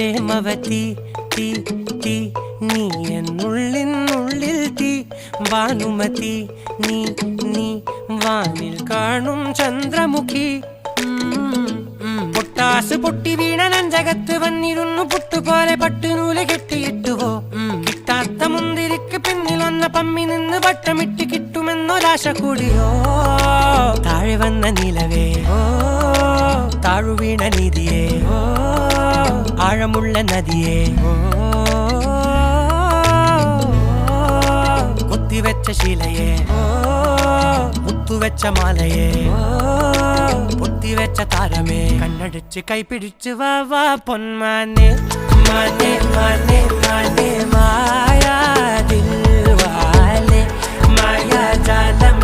പ്രേമവതി തീ തീ നീ എന്നുള്ളിനുള്ളിൽ തീ ഭാനുമതി നീ നീ വാനിൽ കാണും ചന്ദ്രമുഖി പൊട്ടാസ് പൊട്ടി വീണ നെഞ്ചകത്ത് വന്നിരുന്നു പുട്ടുപോലെ പട്ടുനൂല് കെട്ടിയിട്ടുവോ കിട്ടാത്ത മുന്തിരിക്ക് പിന്നിലൊന്ന പമ്മി നിന്ന് വട്ടമിട്ട് കിട്ടുമെന്നൊരാശ കൂടിയോ താഴെ വന്ന നിലവേ താഴു വീണ നിധിയേ ആഴമുള്ള നദിയേ കൊത്തിവെച്ച ശിലയേ മുത്തുവെച്ച മാലയേ പൊത്തിവെച്ച താരമേ കണ്ണടിച്ച് കൈപിടിച്ച് വാ വാ പൊന്മാനെ മാനെ മാനെ മാനെ മായാ ദിൽവാലെ മായാ ജാലം